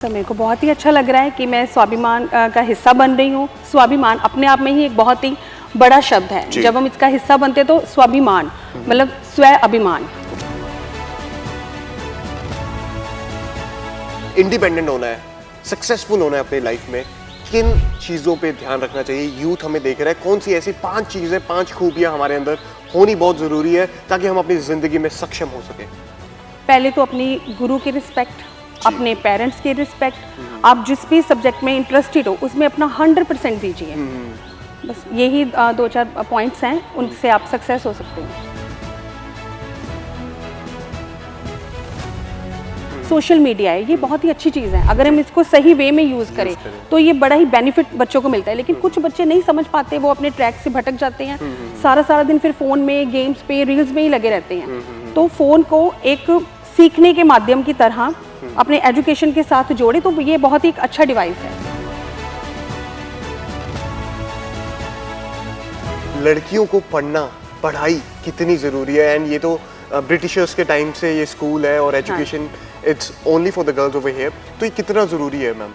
तो मेरे को बहुत ही अच्छा लग रहा है कि मैं स्वाभिमान का हिस्सा बन रही हूँ। स्वाभिमान अपने आप में ही एक बहुत ही बड़ा शब्द है। जब हम इसका हिस्सा बनते हैं तो स्वाभिमान मतलब स्व अभिमान। इंडिपेंडेंट होना है, सक्सेसफुल होना है अपनी लाइफ में, किन चीज़ों पे ध्यान रखना चाहिए? यूथ हमें देख रहा है, कौन सी ऐसी 5 चीज़ें, 5 खूबियाँ हमारे अंदर होनी बहुत ज़रूरी है ताकि हम अपनी ज़िंदगी में सक्षम हो सकें। पहले तो अपनी गुरु की रिस्पेक्ट, अपने पेरेंट्स की रिस्पेक्ट, आप जिस भी सब्जेक्ट में इंटरेस्टेड हो उसमें अपना 100% दीजिए। बस यही 2-4 पॉइंट्स हैं, उनसे आप सक्सेस हो सकते हैं। सोशल मीडिया है, ये बहुत ही अच्छी चीज़ है। अगर हम इसको सही वे में यूज़ करें तो ये बड़ा ही बेनिफिट बच्चों को मिलता है। लेकिन कुछ बच्चे नहीं समझ पाते, वो अपने ट्रैक से भटक जाते हैं। सारा दिन फिर फ़ोन में, गेम्स पे, रील्स में ही लगे रहते हैं। तो फ़ोन को एक सीखने के माध्यम की तरह अपने एजुकेशन के साथ जोड़े तो ये बहुत ही एक अच्छा डिवाइस है। लड़कियों को पढ़ना, पढ़ाई कितनी ज़रूरी है? एंड ये तो ब्रिटिशर्स के टाइम से ये स्कूल है और education it's only for the girls over here, तो ये कितना ज़रूरी है मैम?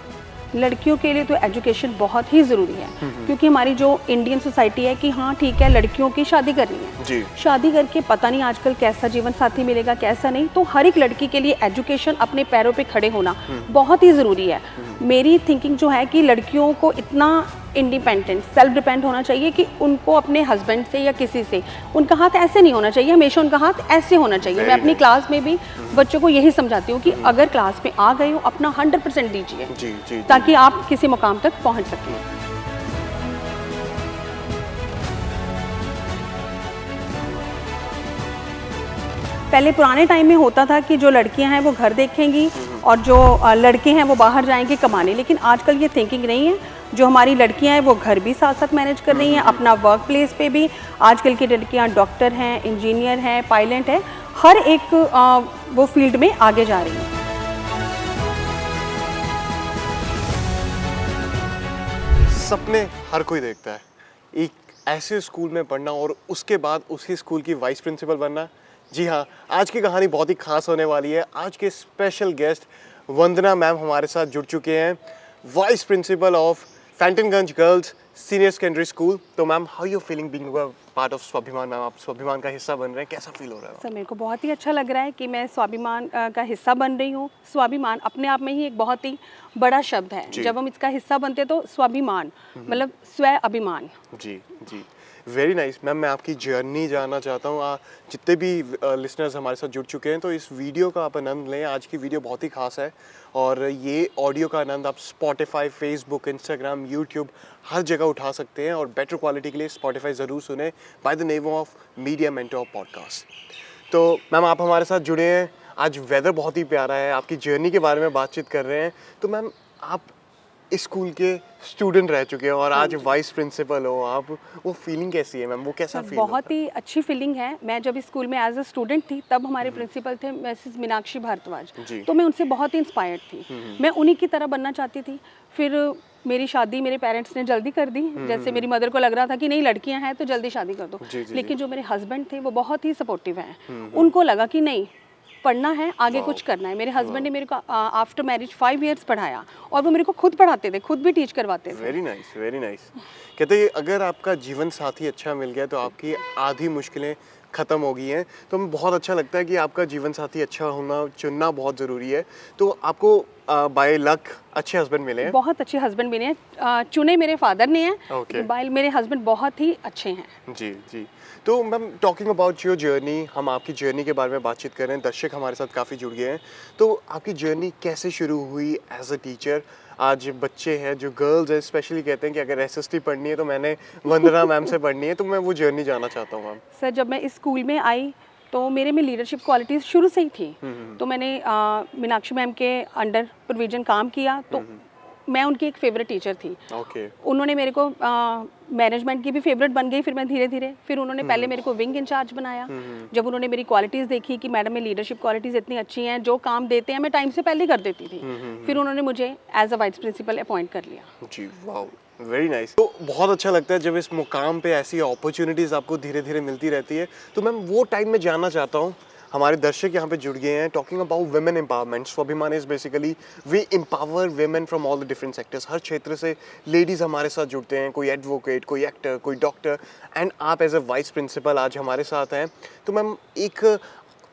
लड़कियों के लिए तो एजुकेशन बहुत ही ज़रूरी है, क्योंकि हमारी जो इंडियन सोसाइटी है कि हाँ ठीक है, लड़कियों की शादी करनी है जी। शादी करके पता नहीं आजकल कैसा जीवन साथी मिलेगा कैसा नहीं। तो हर एक लड़की के लिए एजुकेशन, अपने पैरों पे खड़े होना बहुत ही ज़रूरी है। मेरी थिंकिंग जो है कि लड़कियों को इतना इंडिपेंडेंट, सेल्फ डिपेंड होना चाहिए कि उनको अपने हस्बैंड से या किसी से, उनका हाथ ऐसे नहीं होना चाहिए, हमेशा उनका हाथ ऐसे होना चाहिए। मैं अपनी क्लास में भी बच्चों को यही समझाती हूँ कि अगर क्लास में आ गए हो अपना 100% दीजिए ताकि आप किसी मुकाम तक पहुँच सकें। पहले पुराने टाइम में होता था कि जो लड़कियां हैं वो घर देखेंगी और जो लड़के हैं वो बाहर जाएंगे कमाने। लेकिन आजकल ये थिंकिंग नहीं है। जो हमारी लड़कियां हैं वो घर भी साथ साथ मैनेज कर रही हैं, अपना वर्क प्लेस पे भी। आजकल की लड़कियां डॉक्टर हैं, इंजीनियर हैं, पायलट हैं, हर एक वो फील्ड में आगे जा रही हैं। सपने हर कोई देखता है, एक ऐसे स्कूल में पढ़ना और उसके बाद उसी स्कूल की वाइस प्रिंसिपल बनना। जी हाँ, आज की कहानी बहुत ही खास होने वाली है। आज के स्पेशल गेस्ट वंदना मैम हमारे साथ जुड़ चुके हैं, vice principal of Fantanganj girls senior secondary school. तो ma'am, how you feeling being part of Swabhimaan? Ma'am, आप स्वाभिमान का हिस्सा बन रहे हैं, कैसा फील हो रहा है? सर, मेरे को बहुत ही अच्छा लग रहा है कि मैं स्वाभिमान का हिस्सा बन रही हूँ। स्वाभिमान अपने आप में ही एक बहुत ही बड़ा शब्द है। जब हम इसका हिस्सा बनते तो स्वाभिमान मतलब स्व अभिमान। जी जी, वेरी नाइस मैम। मैं आपकी जर्नी जानना चाहता हूँ। जितने भी लिसनर्स हमारे साथ जुड़ चुके हैं तो इस वीडियो का आप आनंद लें। आज की वीडियो बहुत ही खास है और ये ऑडियो का आनंद आप स्पॉटिफाई, फेसबुक, इंस्टाग्राम, यूट्यूब हर जगह उठा सकते हैं। और बेटर क्वालिटी के लिए स्पॉटिफाई ज़रूर सुने by the name of media mentor podcast. तो मैम, आप हमारे साथ जुड़े हैं। आज वेदर बहुत ही प्यारा है, आपकी जर्नी के बारे में बातचीत कर रहे हैं। तो मैम, आप इस स्कूल के स्टूडेंट रह चुके हैं और आज वाइस प्रिंसिपल हो आप, वो फीलिंग कैसी है मैम? वो कैसा फील? बहुत ही अच्छी फीलिंग है। मैं जब इस स्कूल में एज अ स्टूडेंट थी तब हमारे प्रिंसिपल थे मिसेस मीनाक्षी भारद्वाज, तो मैं उनसे बहुत ही इंस्पायर्ड थी। मैं उन्हीं की तरह बनना चाहती थी। फिर मेरी शादी मेरे पेरेंट्स ने जल्दी कर दी। जैसे मेरी मदर को लग रहा था कि नहीं, लड़कियां हैं तो जल्दी शादी कर दो। लेकिन जो मेरे हस्बैंड थे वो बहुत ही सपोर्टिव हैं। उनको लगा कि नहीं, पढ़ना है, आगे कुछ करना है। मेरे हस्बैंड ने मेरे को आफ्टर मैरिज 5 इयर्स पढ़ाया और वो मेरे को खुद पढ़ाते थे, खुद भी टीच करवाते थे। Very nice, very nice. कहते हैं अगर आपका जीवन साथी अच्छा मिल गया तो आपकी आधी मुश्किलें ख़त्म हो गई हैं। तो हमें बहुत अच्छा लगता है कि आपका जीवन साथी अच्छा होना, चुनना बहुत ज़रूरी है। तो आपको बाय लक अच्छे हस्बैंड मिले हैं? बहुत अच्छे हस्बैंड मिले हैं। चुने मेरे फादर ने हैं। बाय मेरे हस्बैंड बहुत ही अच्छे हैं। जी जी। तो ma'am, talking about your journey, हम आपकी जर्नी के बारे में बातचीत कर रहे हैं। दर्शक हमारे साथ काफ़ी जुड़ गए हैं। तो आपकी जर्नी कैसे शुरू हुई एज अ टीचर? आज बच्चे हैं जो गर्ल्स हैं, स्पेशली कहते हैं कि अगर एसएसटी पढ़नी है तो मैंने वंदना मैम से पढ़नी है। तो मैं वो जर्नी जानना चाहता हूँ मैम। सर, जब मैं इस स्कूल में आई तो मेरे में लीडरशिप क्वालिटीज़ शुरू से ही थी। तो मैंने मीनाक्षी मैम के अंडर प्रोविजन काम किया, तो मैं उनकी एक फेवरेट टीचर थी। उन्होंने मेरे को मैनेजमेंट की भी फेवरेट बन गई। फिर मैं धीरे धीरे, फिर उन्होंने पहले मेरे को विंग इंचार्ज बनाया। जब उन्होंने मेरी क्वालिटीज़ देखी कि मैडम में लीडरशिप क्वालिटीज़ इतनी अच्छी हैं, जो काम देते हैं मैं टाइम से पहले कर देती थी, फिर उन्होंने मुझे as a vice principal appoint कर लिया। जी, वाओ, वेरी नाइस। तो बहुत अच्छा लगता है जब इस मुकाम पे ऐसी अपॉर्चुनिटीज़ आपको धीरे धीरे मिलती रहती है। तो मैम, वो टाइम में जानना चाहता हूँ, हमारे दर्शक यहाँ पे जुड़ गए हैं talking about women empowerment. Swabhimaan is basically we empower women from all the different sectors. हर क्षेत्र से लेडीज़ हमारे साथ जुड़ते हैं, कोई एडवोकेट, कोई एक्टर, कोई डॉक्टर, एंड आप एज अ वाइस प्रिंसिपल आज हमारे साथ हैं। तो मैम, एक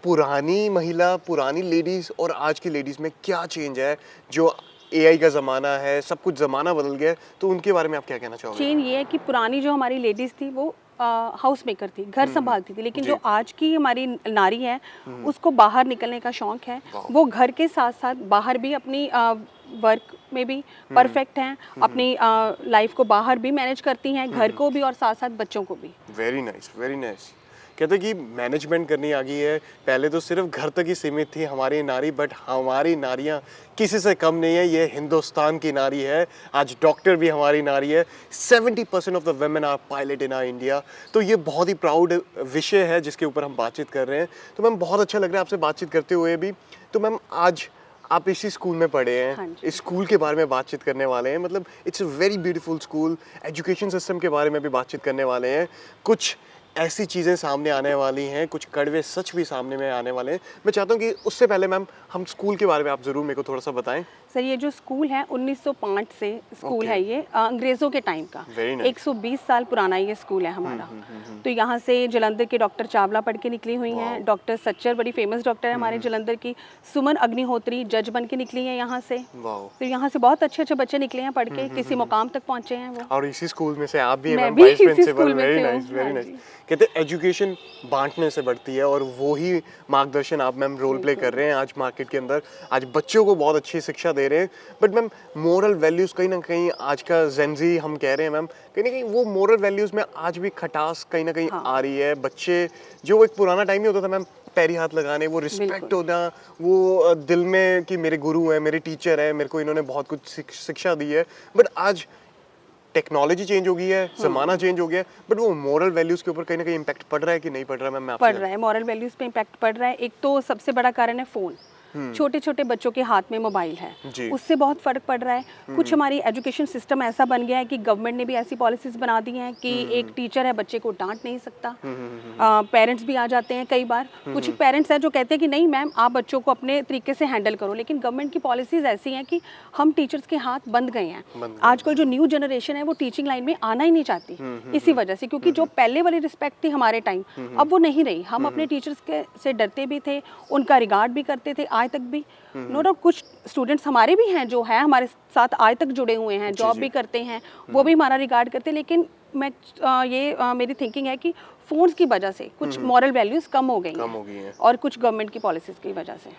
पुरानी महिला, पुरानी लेडीज़ और आज की लेडीज़ में क्या चेंज है? जो एआई का ज़माना है, सब कुछ ज़माना बदल गया है, तो उनके बारे में आप क्या कहना चाहोगे? चेंज ये है कि पुरानी जो हमारी लेडीज़ थी वो हाउस मेकर थी, घर संभालती थी, लेकिन जी। जो आज की हमारी नारी है उसको बाहर निकलने का शौक है। वो घर के साथ साथ बाहर भी अपनी वर्क में भी परफेक्ट हैं, अपनी लाइफ को बाहर भी मैनेज करती हैं, घर को भी और साथ साथ बच्चों को भी। Very nice, very nice. कहते हैं कि मैनेजमेंट करनी आ गई है। पहले तो सिर्फ घर तक ही सीमित थी हमारी नारी, बट हमारी नारियां किसी से कम नहीं है। ये हिंदुस्तान की नारी है। आज डॉक्टर भी हमारी नारी है। 70% of the women are pilot in our India. तो ये बहुत ही प्राउड विषय है जिसके ऊपर हम बातचीत कर रहे हैं। तो मैम, बहुत अच्छा लग रहा है आपसे बातचीत करते हुए भी। तो मैम, आज आप इसी स्कूल में पढ़े हैं। हाँ जी। इस स्कूल के बारे में बातचीत करने वाले हैं। मतलब it's a very beautiful school. Education system के बारे में भी बातचीत करने वाले हैं। कुछ ऐसी चीज़ें सामने आने वाली हैं, कुछ कड़वे सच भी सामने में आने वाले हैं। मैं चाहता हूँ कि उससे पहले मैम, हम स्कूल के बारे में आप ज़रूर मेरे को थोड़ा सा बताएं। सर, ये जो स्कूल है 1905 से स्कूल है, ये अंग्रेज़ों के टाइम का। Very nice. 120 साल पुराना ये स्कूल है हमारा। तो यहाँ से जलंधर के डॉक्टर चावला पढ़ के निकली हुई हैं, डॉक्टर सच्चर बड़ी फेमस डॉक्टर है हमारे जलंधर की, सुमन अग्निहोत्री जज बन के निकली हैं यहाँ से। वाह। तो यहाँ से बहुत अच्छे अच्छे बच्चे निकले हैं पढ़ के, किसी मुकाम तक पहुँचे हैं वो। और इसी स्कूल में से आप भी हैं मैं मैम, भी वाइस इसी प्रिंसिपल। स्कूल में वेरी से हूँ। नाइस, वेरी हाँ नाइस। जी। कहते हैं एजुकेशन बांटने से बढ़ती है, और वो ही मार्गदर्शन आप मैम रोल प्ले कर रहे हैं आज मार्केट के अंदर। आज बच्चों को बहुत अच्छी शिक्षा दे रहे हैं। बट मैम, मोरल वैल्यूज़ कहीं ना कहीं आज का जेनजी हम कह रहे हैं मैम, कहीं ना कहीं वो मोरल वैल्यूज़ में आज भी खटास कहीं ना कहीं आ रही है। बच्चे जो एक पुराना टाइम ही होता था मैम, पैरी हाथ लगाने, वो रिस्पेक्ट होना, वो दिल में कि मेरे गुरु हैं, मेरे टीचर हैं, मेरे को इन्होंने बहुत कुछ शिक्षा दी है। बट आज टेक्नोलॉजी चेंज हो गई है, ज़माना चेंज हो गया है, बट वो मोरल वैल्यूज़ के ऊपर कहीं ना कहीं इम्पैक्ट पड़ रहा है कि नहीं पड़ रहा है मैम? मैं पड़ रहा है, मॉरल वैल्यूज़ पे इम्पैक्ट पड़ रहा है। एक तो सबसे बड़ा कारण है फ़ोन। छोटे छोटे बच्चों के हाथ में मोबाइल है, उससे बहुत फ़र्क पड़ रहा है। कुछ हमारी एजुकेशन सिस्टम ऐसा बन गया है कि गवर्नमेंट ने भी ऐसी पॉलिसीज़ बना दी हैं कि एक टीचर है, बच्चे को डांट नहीं सकता। पेरेंट्स भी आ जाते हैं कई बार। कुछ पेरेंट्स हैं जो कहते हैं कि नहीं मैम, आप बच्चों को अपने तरीके से हैंडल करो, लेकिन गवर्नमेंट की पॉलिसीज़ ऐसी हैं कि हम टीचर्स के हाथ बंद गए हैं। आजकल जो न्यू जनरेशन है वो टीचिंग लाइन में आना ही नहीं चाहती, इसी वजह से, क्योंकि जो पहले वाली रिस्पेक्ट थी हमारे टाइम, अब वो नहीं रही। हम अपने टीचर्स के से डरते भी थे, उनका रिगार्ड भी करते थे आज तक भी। नो डाउट कुछ स्टूडेंट्स हमारे भी हैं जो है हमारे साथ आज तक जुड़े हुए हैं, जॉब भी करते हैं, वो भी हमारा रिगार्ड करते हैं। लेकिन मैं मेरी थिंकिंग है कि फ़ोन्स की वजह से कुछ मॉरल वैल्यूज़ कम हो गई हैं, और कुछ गवर्नमेंट की पॉलिसीज़ की वजह से।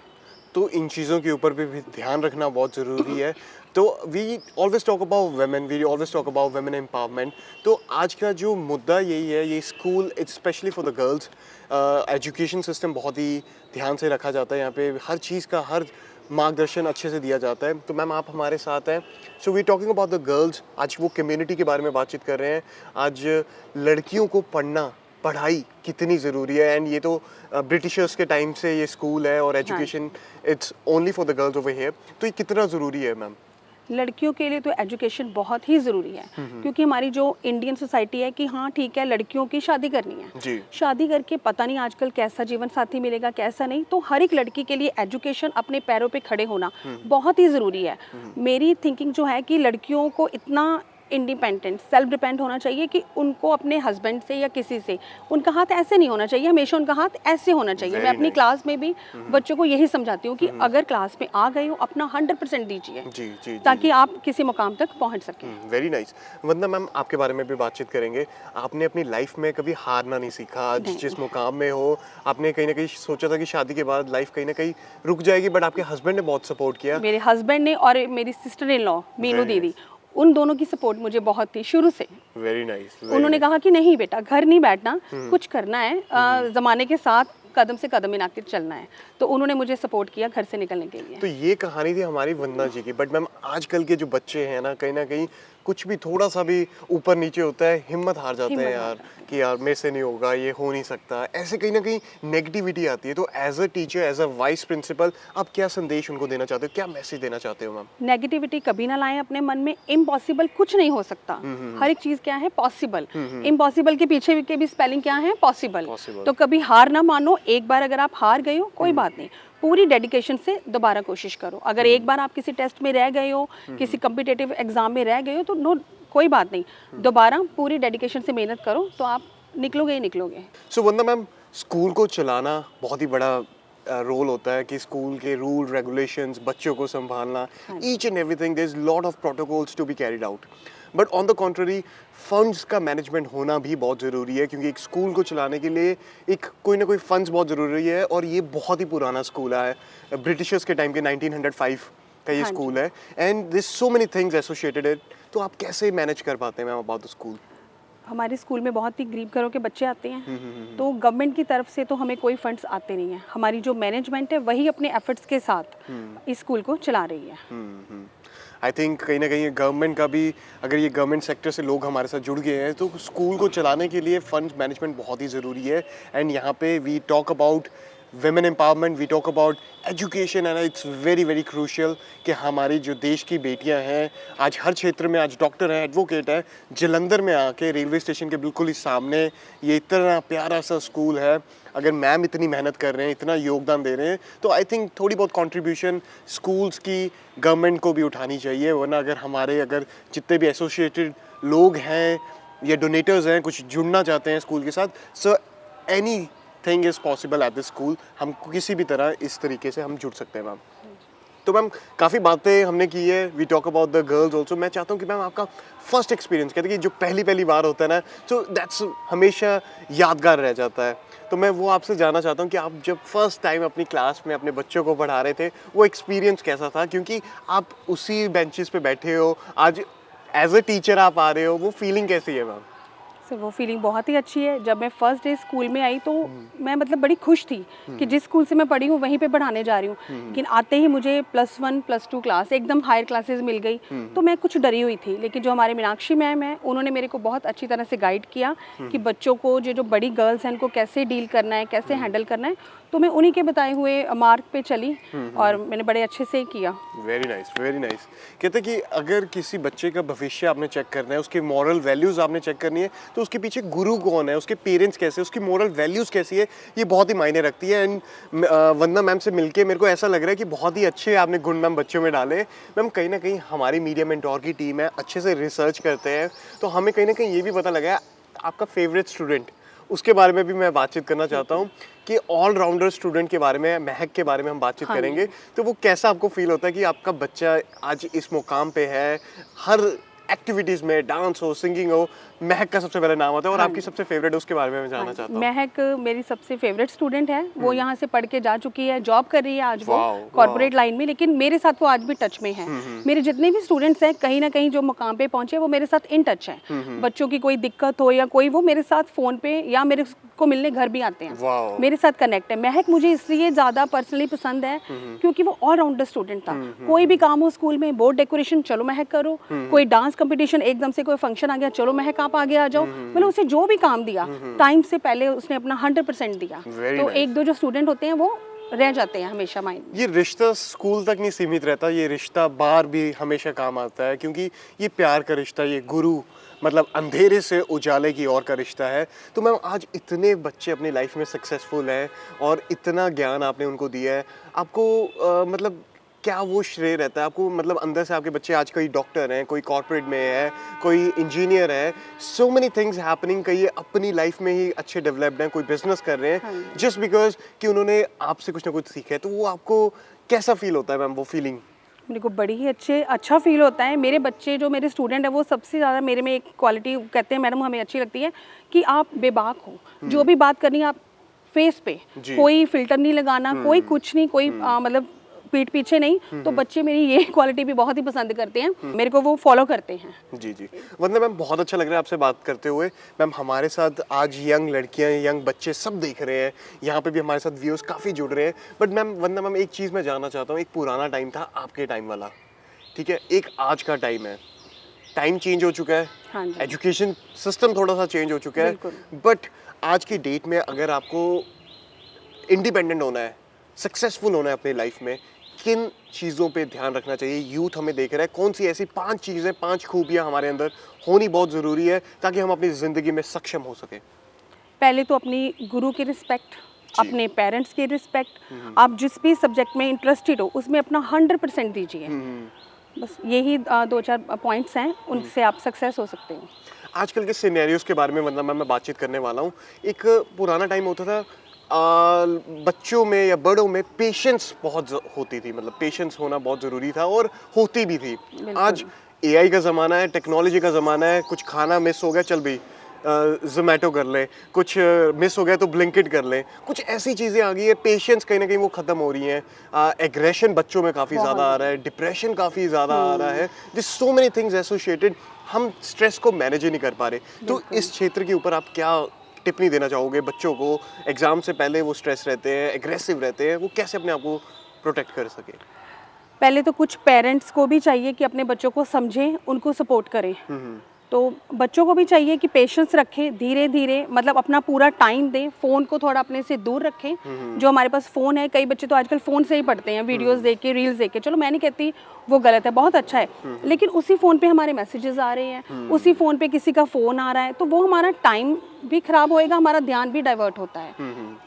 तो इन चीज़ों के ऊपर भी ध्यान रखना बहुत ज़रूरी है। तो we always talk about women, we always talk about women empowerment. तो आज का जो मुद्दा यही है, ये school it's specially for the girls. Education system बहुत ही ध्यान से रखा जाता है यहाँ पे, हर चीज़ का हर मार्गदर्शन अच्छे से दिया जाता है। तो मैम, आप हमारे साथ हैं। So we talking about the girls. आज वो कम्युनिटी के बारे में बातचीत कर रहे हैं। आज लड़कियों को पढ़ाई कितनी ज़रूरी है, एंड ये तो ब्रिटिशर्स के टाइम से ये स्कूल है और education it's only for the girls over here. तो ये कितना ज़रूरी है मैम? लड़कियों के लिए तो एजुकेशन बहुत ही ज़रूरी है, क्योंकि हमारी जो इंडियन सोसाइटी है कि हाँ ठीक है, लड़कियों की शादी करनी है जी। शादी करके पता नहीं आजकल कैसा जीवन साथी मिलेगा कैसा नहीं। तो हर एक लड़की के लिए एजुकेशन, अपने पैरों पे खड़े होना बहुत ही ज़रूरी है। मेरी थिंकिंग जो है कि लड़कियों को इतना इंडिपेंडेंट, सेल्फ डिपेंड होना चाहिए कि उनको अपने हस्बैंड से या किसी से, उनका हाथ ऐसे नहीं होना चाहिए, हमेशा उनका हाथ ऐसे होना चाहिए। मैं अपनी क्लास में भी बच्चों को यही समझाती हूँ कि अगर क्लास में आ गए हो, अपना 100% दीजिए, ताकि आप किसी मुकाम तक पहुँच सकें। Very nice. वंदना मैम, आपके बारे में भी बातचीत करेंगे। आपने अपनी लाइफ में कभी हारना नहीं सीखा। आज जिस मुकाम में हो, आपने कहीं ना कहीं सोचा था कि शादी के बाद लाइफ कहीं ना कहीं रुक जाएगी, बट आपके हस्बैंड ने बहुत सपोर्ट किया। मेरे हस्बैंड ने और मेरी सिस्टर इन लॉ मीनू दीदी, उन दोनों की सपोर्ट मुझे बहुत थी शुरू से। Very nice. उन्होंने कहा कि नहीं बेटा, घर नहीं बैठना, कुछ करना है, ज़माने के साथ कदम से कदम मिला के चलना है। तो उन्होंने मुझे सपोर्ट किया घर से निकलने के लिए। तो ये कहानी थी हमारी वंदना जी की। बट मैम, आजकल के जो बच्चे हैं ना कहीं कुछ भी थोड़ा सा भी ऊपर नीचे होता है, हिम्मत हार जाते हैं यार, कि यार मेरे से नहीं होगा, ये हो नहीं सकता, ऐसे कहीं ना कहीं नेगेटिविटी आती है। तो as a teacher, as a vice principal, आप क्या संदेश उनको देना चाहते हो, क्या मैसेज देना चाहते हो मैम? नेगेटिविटी कभी ना लाएं अपने मन में। इम्पॉसिबल कुछ नहीं हो सकता, हर एक चीज़ क्या है, पॉसिबल। इम्पॉसिबल के पीछे के भी स्पेलिंग क्या है, पॉसिबल। तो कभी हार ना मानो, एक बार अगर आप हार गए हो कोई बात नहीं, पूरी डेडिकेशन से दोबारा कोशिश करो। अगर एक बार आप किसी टेस्ट में रह गए हो, किसी कम्पिटिटिव एग्जाम में रह गए हो तो नो, कोई बात नहीं, दोबारा पूरी डेडिकेशन से मेहनत करो तो आप निकलोगे ही निकलोगे। सो वंदना मैम, स्कूल को चलाना बहुत ही बड़ा रोल होता है कि स्कूल के रूल रेगुलेशंस, बच्चों को संभालना, each and everything, there is lot of protocols to be carried out. But on the contrary funds का मैनेजमेंट होना भी बहुत ज़रूरी है, क्योंकि एक स्कूल को चलाने के लिए एक कोई ना कोई फंड्स बहुत ज़रूरी है। और ये बहुत ही पुराना स्कूल है, ब्रिटिशर्स के टाइम के 1905 का ये स्कूल है, and this so many things associated it. तो आप कैसे मैनेज कर पाते हैं मैम अबाउट द स्कूल? हमारे स्कूल में बहुत ही गरीब घरों के बच्चे आते हैं, तो गवर्नमेंट की तरफ से तो हमें कोई फंड्स आते नहीं हैं। हमारी जो मैनेजमेंट है वही अपने एफर्ट्स के साथ इस स्कूल को चला रही है। आई थिंक कहीं ना कहीं गवर्नमेंट का भी, अगर ये गवर्नमेंट सेक्टर से लोग हमारे साथ जुड़ गए हैं तो स्कूल को चलाने के लिए फंड्स मैनेजमेंट बहुत ही ज़रूरी है। एंड यहाँ पे we talk about women empowerment, we talk about education, and it's very very crucial कि हमारी जो देश की बेटियां हैं आज हर क्षेत्र में, आज डॉक्टर हैं, एडवोकेट हैं, जलंधर में आके रेलवे स्टेशन के बिल्कुल ही सामने ये इतना प्यारा सा स्कूल है। अगर मैम इतनी मेहनत कर रहे हैं, इतना योगदान दे रहे हैं, तो आई थिंक थोड़ी बहुत कंट्रीब्यूशन स्कूल्स की गवर्नमेंट को भी उठानी चाहिए। वरना अगर जितने भी एसोसिएटेड लोग हैं या डोनेटर्स हैं कुछ जुड़ना चाहते हैं स्कूल के साथ, so any thing is possible at this school. हम किसी भी तरह इस तरीके से हम जुड़ सकते हैं मैम। तो मैम काफ़ी बातें हमने की है, we talk about the girls also. मैं चाहता हूँ कि मैम आपका फर्स्ट एक्सपीरियंस, कहते हैं कि जो पहली बार होता है ना, सो दैट्स हमेशा यादगार रह जाता है। तो मैं वो आपसे जानना चाहता हूँ कि आप जब फर्स्ट टाइम अपनी क्लास में अपने बच्चों को पढ़ा रहे थे, वो एक्सपीरियंस कैसा था? क्योंकि आप उसी बेंचेस पे बैठे हो, आज एज अ टीचर आप आ रहे हो, वो फीलिंग कैसी है मैम? सर वो फीलिंग बहुत ही अच्छी है। जब मैं फर्स्ट डे स्कूल में आई तो मैं मतलब बड़ी खुश थी कि जिस स्कूल से मैं पढ़ी हूँ वहीं पे पढ़ाने जा रही हूँ। लेकिन आते ही मुझे +1 +2 क्लास एकदम हायर क्लासेस मिल गई, तो मैं कुछ डरी हुई थी। लेकिन जो हमारे मीनाक्षी मैम है, उन्होंने मेरे को बहुत अच्छी तरह से गाइड किया कि बच्चों को जो बड़ी गर्ल्स हैं उनको कैसे डील करना है, कैसे हैंडल करना है। तो मैं उन्हीं के बताए हुए मार्ग पे चली और मैंने बड़े अच्छे से किया। Very nice, very nice. कहते हैं कि अगर किसी बच्चे का भविष्य आपने चेक करना है, उसके मॉरल वैल्यूज़ आपने चेक करनी है, तो उसके पीछे गुरु कौन है, उसके पेरेंट्स कैसे, उसकी मॉरल वैल्यूज़ कैसी है, ये बहुत ही मायने रखती है। एंड वंदना मैम से मिलके मेरे को ऐसा लग रहा है कि बहुत ही अच्छे आपने गुण मैम बच्चों में डाले। मैम कहीं ना कहीं हमारी मीडिया मेंटोर की टीम है, अच्छे से रिसर्च करते हैं, तो हमें कहीं ना कहीं ये भी पता लगा आपका फेवरेट स्टूडेंट, उसके बारे में भी मैं बातचीत करना चाहता हूँ कि ऑलराउंडर स्टूडेंट के बारे में, महक के बारे में हम बातचीत करेंगे। तो वो कैसा आपको फील होता है कि आपका बच्चा आज इस मुकाम पे है, हर एक्टिविटीज़ में, डांस हो, सिंगिंग हो, महक का सबसे पहले नाम आता है, और आपकी सबसे फेवरेट उसके बारे में मैं जानना चाहता हूँ। महक मेरी सबसे फेवरेट स्टूडेंट है। वो यहाँ से पढ़ के जा चुकी है, जॉब कर रही है आज वो कॉर्पोरेट लाइन में, लेकिन मेरे साथ वो आज भी टच में है। मेरे जितने भी स्टूडेंट्स हैं कहीं ना कहीं जो मुकाम पे पहुंचे वो मेरे साथ इन टच हैं। बच्चों की कोई दिक्कत हो या कोई, वो मेरे साथ फ़ोन पे या मेरे को मिलने घर भी आते हैं, मेरे साथ कनेक्ट है। महक मुझे इसलिए ज़्यादा पर्सनली पसंद है क्योंकि वो ऑलराउंडर स्टूडेंट था। कोई भी काम हो स्कूल में, बोर्ड डेकोरेशन, चलो महक करो, कोई डांस कंपटीशन, एकदम से कोई फंक्शन आ गया, चलो महक आप आगे आ जाओ। मतलब उसे जो भी काम दिया टाइम से पहले उसने अपना 100% दिया। तो एक दो जो स्टूडेंट होते हैं वो रह जाते हैं हमेशा माइंड। ये रिश्ता स्कूल तक नहीं सीमित रहता, ये रिश्ता बाहर भी हमेशा काम आता है, क्योंकि ये प्यार का रिश्ता, ये गुरु मतलब अंधेरे से उजाले की ओर का रिश्ता है। तो मैम आज इतने बच्चे अपनी लाइफ में सक्सेसफुल हैं और इतना ज्ञान आपने उनको दिया है, आपको मतलब क्या वो श्रेय रहता है आपको? मतलब अंदर से आपके बच्चे आज कोई डॉक्टर हैं, कोई कॉर्पोरेट में है, कोई इंजीनियर है, सो मेनी थिंग्स हैपनिंग, कई अपनी लाइफ में ही अच्छे डेवलप्ड हैं, कोई बिजनेस कर रहे हैं, जस्ट बिकॉज कि उन्होंने आपसे कुछ ना कुछ सीखा है। तो वो आपको कैसा फील होता है मैम, वो फीलिंग? मेरे को बड़ी ही अच्छा फील होता है। मेरे बच्चे जो मेरे स्टूडेंट है वो सबसे ज़्यादा मेरे में एक क्वालिटी कहते हैं मैडम हमें अच्छी लगती है कि आप बेबाक हो, जो भी बात करनी है आप फेस पे, कोई फिल्टर नहीं लगाना, कोई कुछ नहीं, कोई मतलब पीठ पीछे नहीं। तो बच्चे मेरी ये क्वालिटी भी बहुत ही पसंद करते हैं, मेरे को वो फॉलो करते हैं। जी जी, वंदना मैम बहुत अच्छा लग रहा है आपसे बात करते हुए। मैम हमारे साथ आज यंग लड़कियां, यंग बच्चे सब देख रहे हैं, यहाँ पे भी हमारे साथ व्यूअर्स काफ़ी जुड़ रहे हैं। बट मैम वंदना मैम एक चीज़ मैं जानना चाहता हूँ, एक पुराना टाइम था आपके टाइम वाला, ठीक है, एक आज का टाइम है, टाइम चेंज हो चुका है, हाँ जी, एजुकेशन सिस्टम थोड़ा सा चेंज हो चुका है, बट आज की डेट में अगर आपको इंडिपेंडेंट होना है, सक्सेसफुल होना है अपनी लाइफ में, किन चीज़ों पे ध्यान रखना चाहिए? यूथ हमें देख रहा है, कौन सी ऐसी 5 चीज़ें, 5 खूबियाँ हमारे अंदर होनी बहुत ज़रूरी है ताकि हम अपनी ज़िंदगी में सक्षम हो सकें? पहले तो अपनी गुरु की रिस्पेक्ट, अपने पेरेंट्स की रिस्पेक्ट, आप जिस भी सब्जेक्ट में इंटरेस्टेड हो उसमें अपना 100% दीजिए। बस यही 2-4 पॉइंट्स हैं, उनसे आप सक्सेस हो सकते हो। आजकल के सिनेरियोज के बारे में मतलब मैं बातचीत करने वाला हूँ। एक पुराना टाइम होता था, बच्चों में या बड़ों में पेशेंस बहुत होती थी, मतलब पेशेंस होना बहुत ज़रूरी था और होती भी थी। आज एआई का ज़माना है, टेक्नोलॉजी का ज़माना है, कुछ खाना मिस हो गया चल भाई ज़ोमैटो कर लें, कुछ मिस हो गया तो ब्लिंकिट कर लें, कुछ ऐसी चीज़ें आ गई है, पेशेंस कहीं ना कहीं वो ख़त्म हो रही हैं। एग्रेशन बच्चों में काफ़ी ज़्यादा आ रहा है, डिप्रेशन काफ़ी ज़्यादा आ रहा है, this so many things associated, हम स्ट्रेस को मैनेज ही नहीं कर पा रहे। तो इस क्षेत्र के ऊपर आप क्या टिप्पणी देना चाहोगे? बच्चों को एग्ज़ाम से पहले वो स्ट्रेस रहते हैं, एग्रेसिव रहते हैं, वो कैसे अपने आप को प्रोटेक्ट कर सके? पहले तो कुछ पेरेंट्स को भी चाहिए कि अपने बच्चों को समझें, उनको सपोर्ट करें। तो बच्चों को भी चाहिए कि पेशेंस रखें, धीरे धीरे मतलब अपना पूरा टाइम दें, फ़ोन को थोड़ा अपने से दूर रखें। जो हमारे पास फ़ोन है, कई बच्चे तो आजकल फ़ोन से ही पढ़ते हैं, वीडियोस देख के, रील्स देख के। चलो मैं नहीं कहती वो गलत है, बहुत अच्छा है, लेकिन उसी फ़ोन पे हमारे मैसेजेस आ रहे हैं, उसी फ़ोन पे किसी का फ़ोन आ रहा है, तो वो हमारा टाइम भी ख़राब होएगा, हमारा ध्यान भी डाइवर्ट होता है।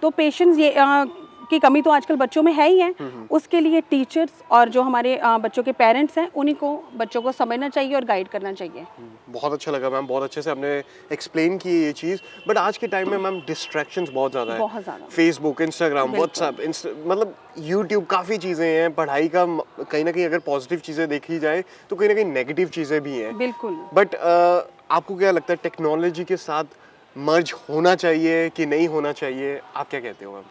तो पेशेंस ये की कमी तो आजकल बच्चों में है ही है। उसके लिए टीचर्स और जो हमारे बच्चों के पेरेंट्स हैं, उन्हीं को बच्चों को समझना चाहिए और गाइड करना चाहिए। बहुत अच्छा लगा मैम, बहुत अच्छे से आपने एक्सप्लेन की ये चीज़। बट आज के टाइम में मैम डिस्ट्रैक्शंस बहुत ज़्यादा है, बहुत ज़्यादा। फेसबुक, इंस्टाग्राम, व्हाट्सएप, मतलब यूट्यूब, काफ़ी चीज़ें हैं। पढ़ाई का कहीं ना कहीं अगर पॉजिटिव चीज़ें देखी जाए तो कहीं ना कहीं नेगेटिव चीज़ें भी हैं। बिल्कुल। बट आपको क्या लगता है, टेक्नोलॉजी के साथ मर्ज होना चाहिए कि नहीं होना चाहिए? आप क्या कहते हो मैम?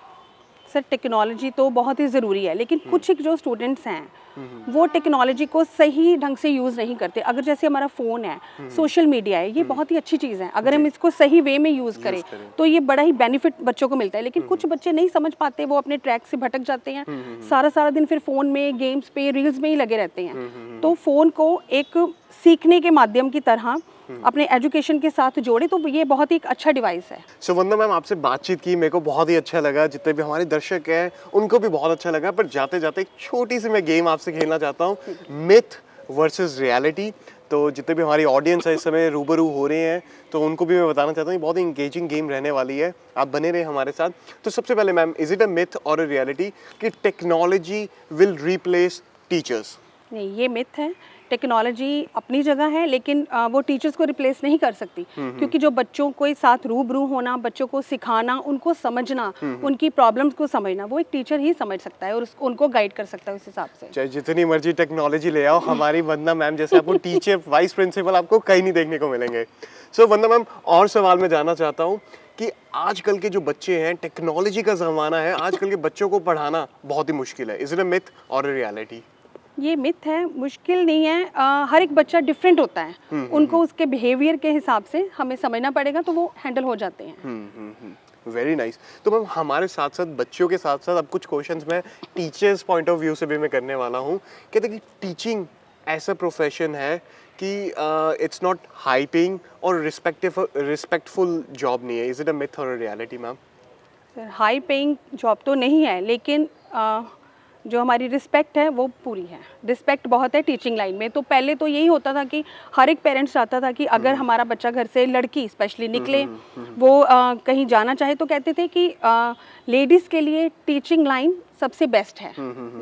सर टेक्नोलॉजी तो बहुत ही ज़रूरी है, लेकिन कुछ एक जो स्टूडेंट्स हैं वो टेक्नोलॉजी को सही ढंग से यूज़ नहीं करते। अगर जैसे हमारा फ़ोन है, सोशल मीडिया है, ये बहुत ही अच्छी चीज़ है। अगर हम इसको सही वे में यूज़ करें तो ये बड़ा ही बेनिफिट बच्चों को मिलता है। लेकिन कुछ बच्चे नहीं समझ पाते, वो अपने ट्रैक से भटक जाते हैं, सारा दिन फिर फ़ोन में, गेम्स पे, रील्स में ही लगे रहते हैं। तो फ़ोन को एक सीखने के माध्यम की तरह अपने एजुकेशन के साथ जोड़े तो ये बहुत ही एक अच्छा डिवाइस है। सो वंदना मैम, आपसे बातचीत की मेरे को बहुत ही अच्छा लगा, जितने भी हमारे दर्शक हैं उनको भी बहुत अच्छा लगा। पर जाते जाते एक छोटी सी मैं गेम आपसे खेलना चाहता हूँ, मिथ वर्सेस रियलिटी। तो जितने भी हमारी ऑडियंस है इस समय रूबरू हो रहे हैं, तो उनको भी मैं बताना चाहता हूँ, बहुत ही इंगेजिंग गेम रहने वाली है, आप बने रहे हमारे साथ। तो सबसे पहले ma'am, is it a myth और अ रियलिटी कि टेक्नोलॉजी विल रिप्लेस टीचर्स? नहीं, ये मिथ है। टेक्नोलॉजी अपनी जगह है, लेकिन वो टीचर्स को रिप्लेस नहीं कर सकती, क्योंकि जो बच्चों के साथ रूबरू होना, बच्चों को सिखाना, उनको समझना, उनकी प्रॉब्लम्स को समझना, वो एक टीचर ही समझ सकता है और उनको गाइड कर सकता है उस हिसाब से। चाहे जितनी मर्जी टेक्नोलॉजी ले आओ, हमारी वंदना मैम जैसे आपको टीचर, वाइस प्रिंसिपल आपको कहीं नहीं देखने को मिलेंगे। सो वंदना मैम, और सवाल मैं जानना चाहता हूँ कि आजकल के जो बच्चे हैं, टेक्नोलॉजी का ज़माना है, आजकल के बच्चों को पढ़ाना बहुत ही मुश्किल है। इज इट अ मिथ और अ रियलिटी? ये मिथ है, मुश्किल नहीं है। हर एक बच्चा डिफरेंट होता है, उनको उसके बिहेवियर के हिसाब से हमें समझना पड़ेगा, तो वो हैंडल हो जाते हैं। Very nice. तो मैम, हमारे साथ साथ बच्चों के साथ साथ अब कुछ क्वेश्चंस मैं टीचर्स पॉइंट ऑफ व्यू से भी मैं करने वाला हूँ। कहते हैं कि टीचिंग ऐसा प्रोफेशन है कि इट्स नॉट हाई पेइंग और रिस्पेक्टफुल जॉब नहीं है। इज इट अ मिथ और a reality ma'am? Sir, high paying job तो नहीं है, लेकिन जो हमारी रिस्पेक्ट है वो पूरी है। रिस्पेक्ट बहुत है टीचिंग लाइन में। तो पहले तो यही होता था कि हर एक पेरेंट्स चाहता था कि अगर हमारा बच्चा घर से, लड़की स्पेशली निकले, वो कहीं जाना चाहे, तो कहते थे कि लेडीज़ के लिए टीचिंग लाइन सबसे बेस्ट है।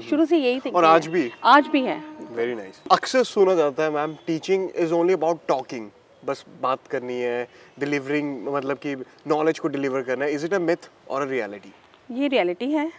शुरू से यही थिंकिंग और आज भी? आज भी है। Very nice. अक्सर सुना जाता है ma'am, teaching is only about talking, बस बात करनी है, डिलीवरिंग, मतलब कि नॉलेज को डिलीवर करना है। इज इट अ मिथ और अ रियलिटी? ये रियलिटी है।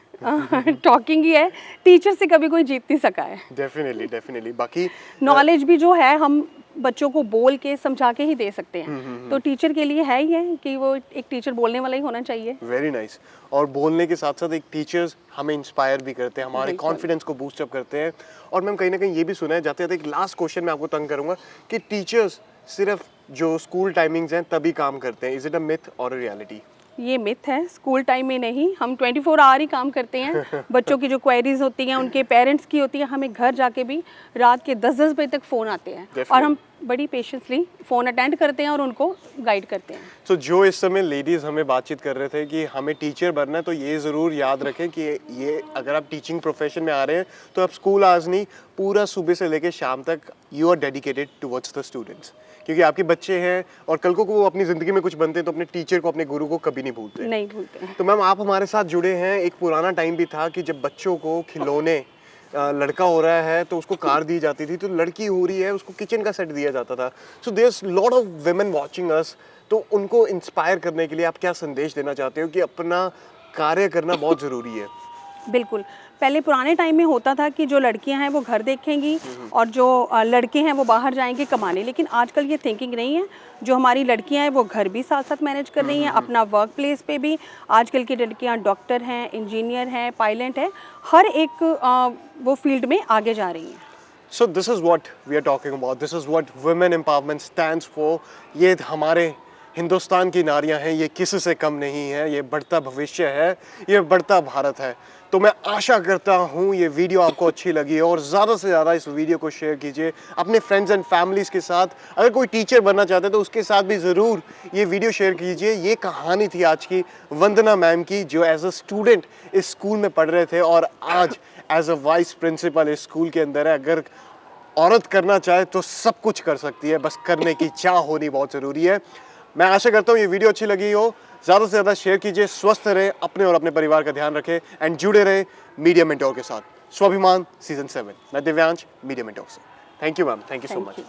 टॉकिंग ही है, टीचर से कभी कोई जीत नहीं सका है। डेफिनेटली। बाकी नॉलेज भी जो है हम बच्चों को बोल के, समझा के ही दे सकते हैं। तो टीचर के लिए है ही है कि वो एक टीचर बोलने वाला ही होना चाहिए। Very nice. और बोलने के साथ साथ एक टीचर्स हमें इंस्पायर भी करते हैं, हमारे कॉन्फिडेंस को बूस्ट अप करते हैं। और मैम, कहीं ना कहीं ये भी सुना है, जाते जाते एक लास्ट क्वेश्चन मैं आपको तंग करूंगा कि टीचर्स सिर्फ जो स्कूल टाइमिंग्स हैं तभी काम करते हैं। इज इट अ मिथ और अ रियलिटी? ये मिथ है, स्कूल टाइम में नहीं, हम 24 आवर ही काम करते हैं। बच्चों की जो क्वेरीज होती हैं, उनके पेरेंट्स की होती हैं, हमें घर जाके भी रात के 10-10 बजे तक फ़ोन आते हैं और हम बड़ी पेशेंसली फ़ोन अटेंड करते हैं और उनको गाइड करते हैं। तो जो इस समय लेडीज़ हमें बातचीत कर रहे थे कि हमें टीचर बनना है, तो ये ज़रूर याद रखें कि ये अगर आप टीचिंग प्रोफेशन में आ रहे हैं तो आप स्कूल आज नहीं, पूरा सुबह से लेकर शाम तक you are dedicated towards the students, क्योंकि आपके बच्चे हैं और कल को वो अपनी ज़िंदगी में कुछ बनते हैं तो अपने टीचर को, अपने गुरु को कभी नहीं भूलते। नहीं भूलते। तो मैम आप हमारे साथ जुड़े हैं, एक पुराना टाइम भी था कि जब बच्चों को खिलौने, लड़का हो रहा है तो उसको कार दी जाती थी, तो लड़की हो रही है उसको किचन का सेट दिया जाता था। So there is lot of women watching us, तो उनको इंस्पायर करने के लिए आप क्या संदेश देना चाहते हो कि अपना कार्य करना बहुत ज़रूरी है? बिल्कुल, पहले पुराने टाइम में होता था कि जो लड़कियां हैं वो घर देखेंगी और जो लड़के हैं वो बाहर जाएंगे कमाने, लेकिन आजकल ये थिंकिंग नहीं है। जो हमारी लड़कियां हैं वो घर भी साथ साथ मैनेज कर रही हैं, अपना वर्क प्लेस पे भी। आजकल की लड़कियां डॉक्टर हैं, इंजीनियर हैं, पायलट हैं, हर एक वो फील्ड में आगे जा रही हैं। So this is what we are talking about. This is what women empowerment stands for. ये हमारे हिंदुस्तान की नारियां हैं, ये किसी से कम नहीं है, ये बढ़ता भविष्य है, ये बढ़ता भारत है। तो मैं आशा करता हूँ ये वीडियो आपको अच्छी लगी और ज़्यादा से ज़्यादा इस वीडियो को शेयर कीजिए अपने फ्रेंड्स एंड फैमिलीज़ के साथ। अगर कोई टीचर बनना चाहते हैं तो उसके साथ भी ज़रूर ये वीडियो शेयर कीजिए। ये कहानी थी आज की वंदना मैम की, जो एज अ स्टूडेंट इस स्कूल में पढ़ रहे थे और आज एज अ वाइस प्रिंसिपल इस स्कूल के अंदर है। अगर औरत करना चाहे तो सब कुछ कर सकती है, बस करने की चाह होनी बहुत ज़रूरी है। मैं आशा करता हूँ ये वीडियो अच्छी लगी हो, ज़्यादा से ज़्यादा शेयर कीजिए, स्वस्थ रहें, अपने और अपने परिवार का ध्यान रखें एंड जुड़े रहें मीडिया मेंटोर के साथ। स्वाभिमान सीजन 7, मैं दिव्यांश, मीडिया मेंटोर से। Thank you ma'am, thank you so much.